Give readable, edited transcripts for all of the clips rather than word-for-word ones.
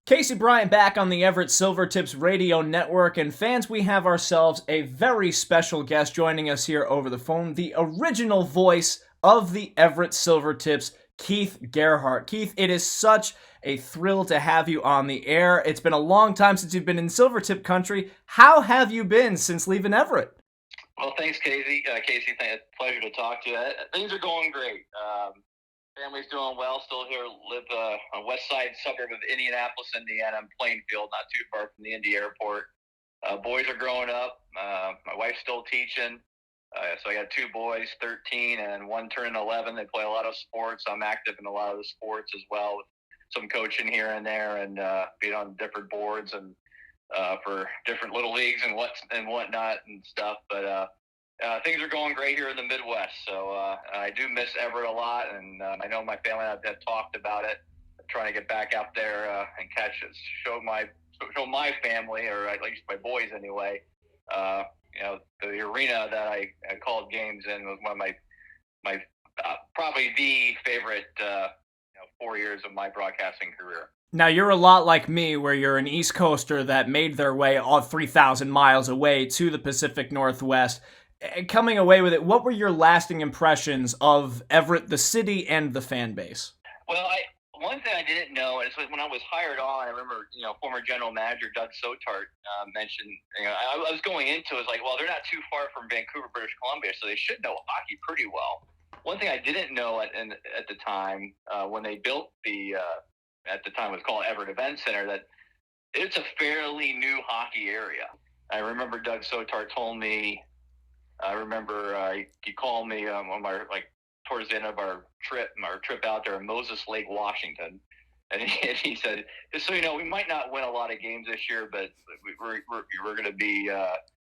Casey Bryant back on the Everett Silvertips radio network, and fans, we have ourselves a very special guest joining us here over the phone, the original voice of the Everett Silvertips, Keith Gerhart. Keith, it is such a thrill to have you on the air. It's been a long time since you've been in Silvertip country. How have you been since leaving Everett? Well, thanks, Casey. Pleasure to talk to you. Things are going great. Family's doing well. Still here, live on west side suburb of Indianapolis, Indiana, in Plainfield, not too far from the Indy airport. Boys are growing up. My wife's still teaching. So I got two boys, 13, and one turning 11. They play a lot of sports. I'm active in a lot of the sports as well, with some coaching here and there, and being on different boards and for different little leagues and whatnot and stuff. But things are going great here in the Midwest. So I do miss Everett a lot, and I know my family and I have talked about it, trying to get back out there and catch it, show my family, or at least my boys anyway. The arena that I called games in was one of my probably the favorite 4 years of my broadcasting career. Now, you're a lot like me, where you're an East Coaster that made their way all 3,000 miles away to the Pacific Northwest. Coming away with it, what were your lasting impressions of Everett, the city, and the fan base? Well, one thing I didn't know is when I was hired on, I remember, former general manager Doug Sotart mentioned, I was going into it, like, well, they're not too far from Vancouver, British Columbia, so they should know hockey pretty well. One thing I didn't know at the time, when they built at the time it was called Everett Event Center, that it's a fairly new hockey area. I remember Doug Sotart told me, he called me on my, towards the end of our trip out there in Moses Lake, Washington. And he said, just so you know, we might not win a lot of games this year, but we're going to be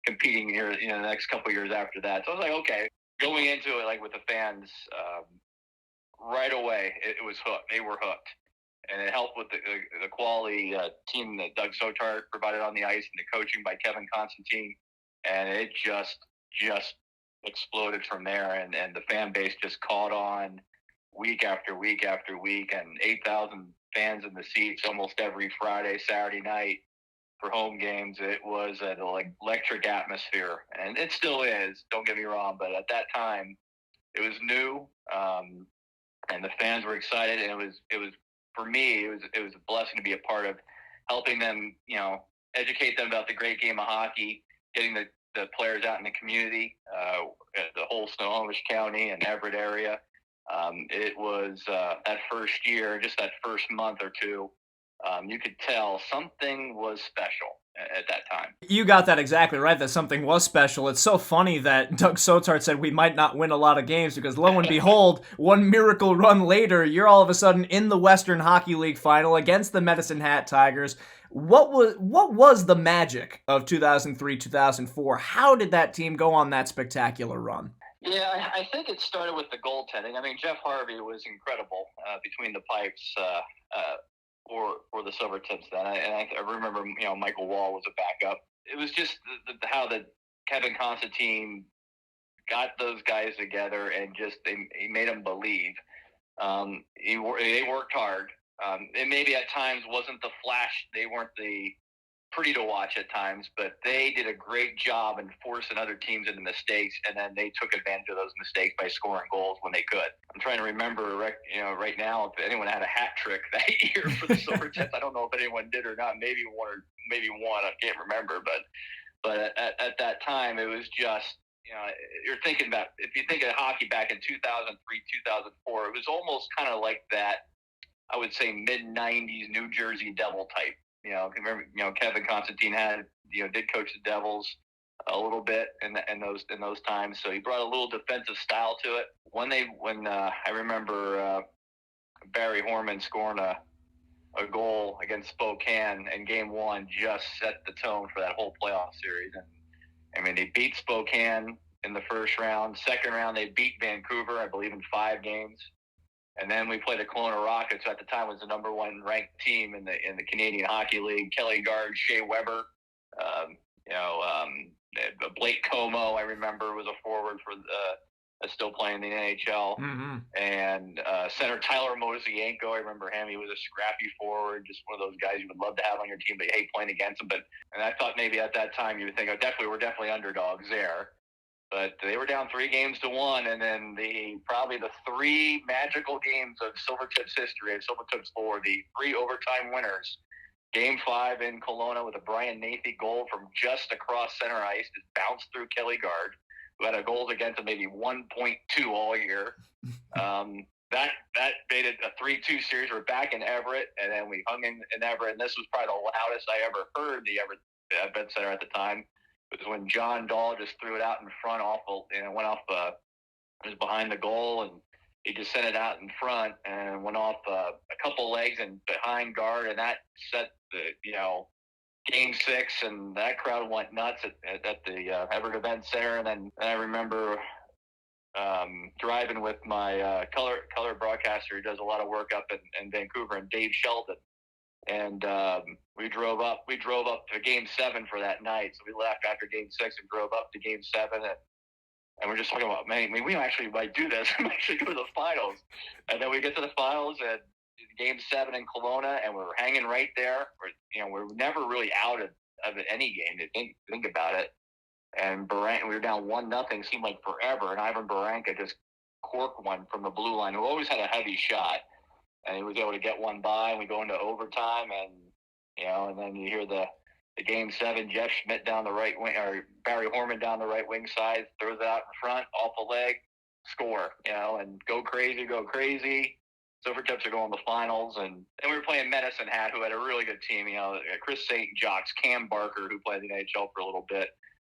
competing here, the next couple of years after that. So I was like, okay. Going into it, with the fans, right away, it was hooked. They were hooked. And it helped with the quality team that Doug Sotart provided on the ice and the coaching by Kevin Constantine. And it just exploded from there. And the fan base just caught on week after week after week. And 8,000 fans in the seats almost every Friday, Saturday night for home games. It was an electric atmosphere. And it still is, don't get me wrong. But at that time, it was new. And the fans were excited. And it was for me, it was a blessing to be a part of helping them, educate them about the great game of hockey, getting the players out in the community, the whole Snohomish County and Everett area. It was that first year, just that first month or two, you could tell something was special at that time. You got that exactly right, that something was special. It's so funny that Doug Sotart said we might not win a lot of games, because lo and behold, one miracle run later, you're all of a sudden in the Western Hockey League final against the Medicine Hat Tigers. What was the magic of 2003-2004? How did that team go on that spectacular run? Yeah, I think it started with the goaltending. I mean, Jeff Harvey was incredible between the pipes for the Silvertips then. I remember, Michael Wall was a backup. It was just how the Kevin Constantine got those guys together and just he made them believe. They worked hard. It maybe at times wasn't the flash. They weren't the pretty to watch at times, but they did a great job in forcing other teams into mistakes, and then they took advantage of those mistakes by scoring goals when they could. I'm trying to remember, right now, if anyone had a hat trick that year for the Silvertips. I don't know if anyone did or not. Maybe one. I can't remember, but at that time, it was just, you're thinking about, if you think of hockey back in 2003, 2004, it was almost kind of like that, I would say, mid-90s New Jersey Devil type. Remember, Kevin Constantine did coach the Devils a little bit in those times, so he brought a little defensive style to it. When I remember Barry Horman scoring a goal against Spokane in Game 1 just set the tone for that whole playoff series. And I mean, they beat Spokane in the first round. Second round, they beat Vancouver, I believe, in 5 games. And then we played the Kelowna Rockets, who at the time was the number 1 ranked team in the Canadian Hockey League. Kelly Guard, Shea Weber, Blake Como, I remember, was a forward for still playing in the NHL. Mm-hmm. And center Tyler Mosienko, I remember him. He was a scrappy forward, just one of those guys you would love to have on your team, but you hate playing against him. And I thought maybe at that time you would think, we're definitely underdogs there. But they were down 3-1, and then probably the 3 magical games of Silvertips history, of Silvertips lore, the 3 overtime winners. Game 5 in Kelowna with a Bryant goal from just across center ice, just bounced through Kelly Guard, who had a goals against of maybe 1.2 all year. That made it a 3-2 series. We're back in Everett, and then we hung in Everett, and this was probably the loudest I ever heard the Everett Center at the time. It was when John Dahl just threw it out in front, went off. It was behind the goal, and he just sent it out in front and went off a couple legs and behind guard, and that set the Game 6, and that crowd went nuts at the Everett Event Center. And then I remember driving with my color broadcaster who does a lot of work up in Vancouver, and Dave Sheldon. And we drove up to Game 7 for that night. So we left after Game 6 and drove up to Game 7, and we're just talking about, man, we actually might do this. We actually go to the finals. And then we get to the finals at Game 7 in Kelowna, and we're hanging right there. We're never really out of any game to think about it. And Bryant, we were down 1-0, seemed like forever. And Ivan Baranka just corked one from the blue line, who always had a heavy shot. And he was able to get one by, and we go into overtime, and then you hear the Game 7, Jeff Schmidt down the right wing, or Barry Horman down the right wing side, throws it out in front, off a leg, score, and go crazy. Silvertips are going to the finals, and we were playing Medicine Hat, who had a really good team, Chris St. Jacques, Cam Barker, who played in the NHL for a little bit.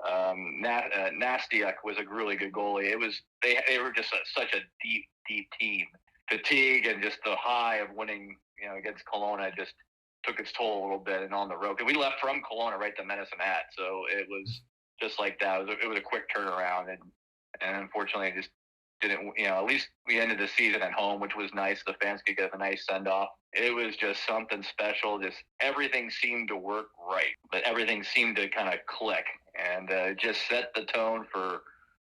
Nastiuk was a really good goalie. They were just such a deep team. Fatigue and just the high of winning, against Kelowna just took its toll a little bit, and on the road. And we left from Kelowna right to Medicine Hat, so it was just like that. It was a quick turnaround, and unfortunately, it just didn't. At least we ended the season at home, which was nice. The fans could get a nice send off. It was just something special. Just everything seemed to work right, but everything seemed to kind of click, and just set the tone for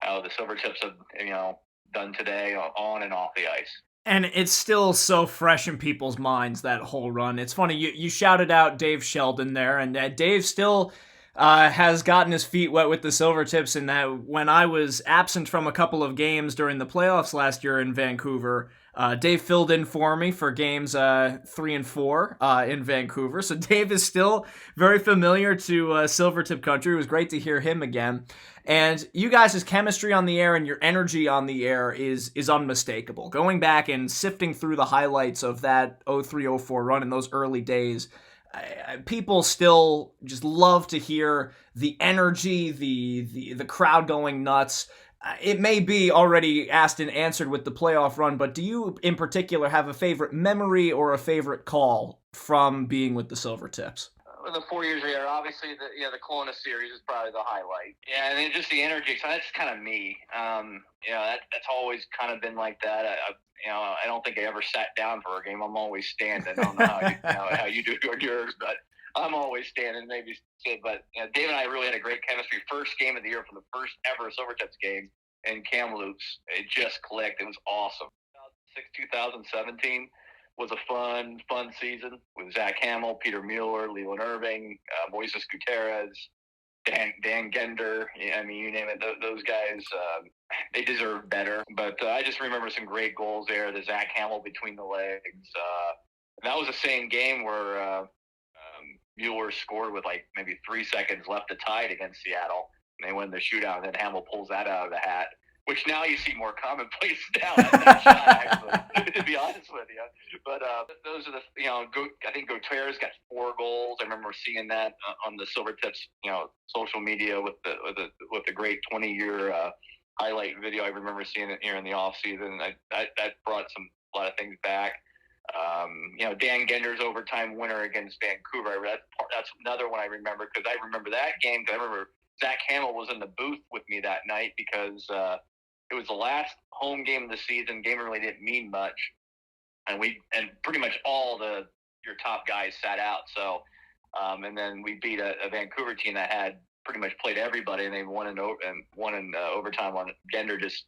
how the Silvertips have done today on and off the ice. And it's still so fresh in people's minds, that whole run. It's funny, you shouted out Dave Sheldon there, and Dave still has gotten his feet wet with the Silvertips, in that when I was absent from a couple of games during the playoffs last year in Vancouver, Dave filled in for me for games 3 and 4 in Vancouver. So Dave is still very familiar to Silvertip country. It was great to hear him again. And you guys' chemistry on the air and your energy on the air is unmistakable. Going back and sifting through the highlights of that 03-04 run in those early days, people still just love to hear the energy, the crowd going nuts. It may be already asked and answered with the playoff run, but do you in particular have a favorite memory or a favorite call from being with the Silvertips? The 4 years here, obviously, the Kelowna series is probably the highlight. Yeah, and then just the energy. So that's kind of me. That's always kind of been like that. I don't think I ever sat down for a game. I'm always standing. I don't know how you do yours, but I'm always standing. Maybe, but Dave and I really had a great chemistry. First game of the year for the first ever Silvertips game in Kamloops. It just clicked. It was awesome. 2017. Was a fun season with Zach Hamill, Peter Mueller, Leland Irving, Moises Gutierrez, Dan Gender. I mean, you name it. Those guys, they deserve better. But I just remember some great goals there. The Zach Hamill between the legs. That was the same game where Mueller scored with like maybe 3 seconds left to tie it against Seattle. And they win the shootout, and then Hamill pulls that out of the hat, which now you see more commonplace now. That shot, actually, to be honest with you. But those are I think Gutierrez got 4 goals. I remember seeing that on the Silvertips, social media with the great 20-year highlight video. I remember seeing it here in the off season. That brought a lot of things back. Dan Gender's overtime winner against Vancouver. That's another one I remember, because I remember that game. Because I remember Zach Hamill was in the booth with me that night, because it was the last home game of the season. Game really didn't mean much, and pretty much all your top guys sat out. So, and then we beat a Vancouver team that had pretty much played everybody, and they won in overtime on Gender just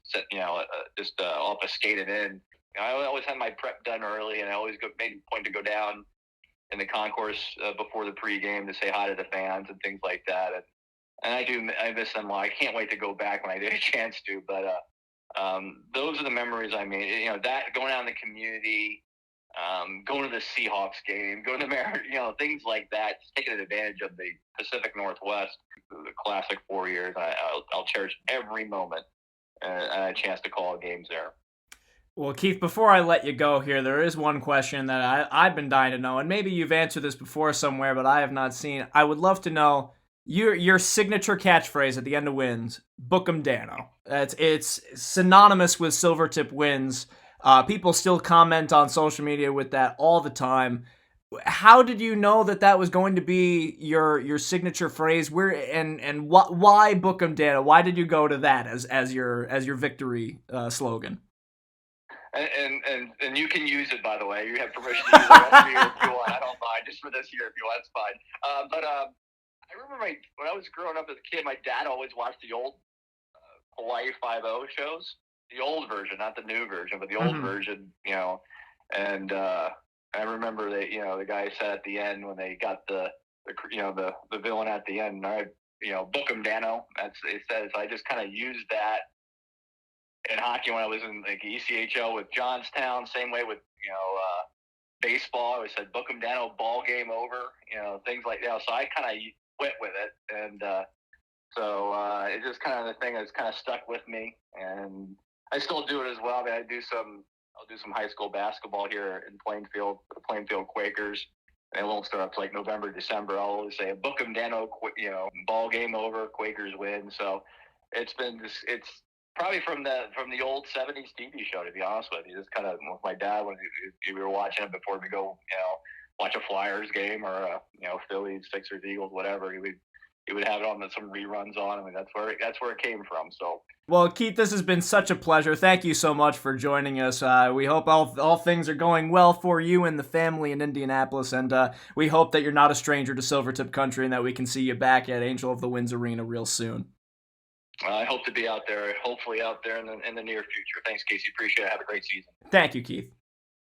off a skated in. I always had my prep done early, and I always made a point to go down in the concourse before the pregame to say hi to the fans and things like that. And I miss them. I can't wait to go back when I get a chance to. But those are the memories I made. That going out in the community, going to the Seahawks game, going to the things like that, just taking advantage of the Pacific Northwest, the classic 4 years. I'll cherish every moment and a chance to call games there. Well, Keith, before I let you go here, there is one question that I've been dying to know, and maybe you've answered this before somewhere, but I have not seen. I would love to know your signature catchphrase at the end of wins, "Book 'em Danno." It's synonymous with Silvertip wins. People still comment on social media with that all the time. How did you know that was going to be your signature phrase? Why "Book 'em Danno"? Why did you go to that as your victory slogan? And you can use it, by the way. You have permission to use it the rest of the year if you want. I don't mind. Just for this year, if you want, it's fine. But I remember when I was growing up as a kid, my dad always watched the old Hawaii Five-0 shows, the old version, not the new version, but the old version. And I remember that the guy said at the end when they got the villain at the end, "Book 'em, Danno." That's it says. I just kind of used that in hockey when I was in ECHL with Johnstown. Same way with baseball. I always said "Book 'em, Danno," ball game over. Things like that. So I kind of went with it, and so it's just kind of the thing that's kind of stuck with me, and I still do it as well. I mean, I'll do some high school basketball here in Plainfield, the Plainfield Quakers. And it won't start up to November, December. I'll always say "Book 'em, Danno," ball game over, Quakers win. So it's probably from the old '70s TV show, to be honest with you. Just kind of with my dad when we were watching it before we go, watch a Flyers game or a Phillies, Sixers, Eagles, whatever. He would have it on some reruns on. I mean, that's where it came from. So. Well, Keith, this has been such a pleasure. Thank you so much for joining us. We hope all things are going well for you and the family in Indianapolis, and we hope that you're not a stranger to Silvertip country and that we can see you back at Angel of the Winds Arena real soon. I hope to be out there, hopefully out there in the near future. Thanks, Casey. Appreciate it. Have a great season. Thank you, Keith.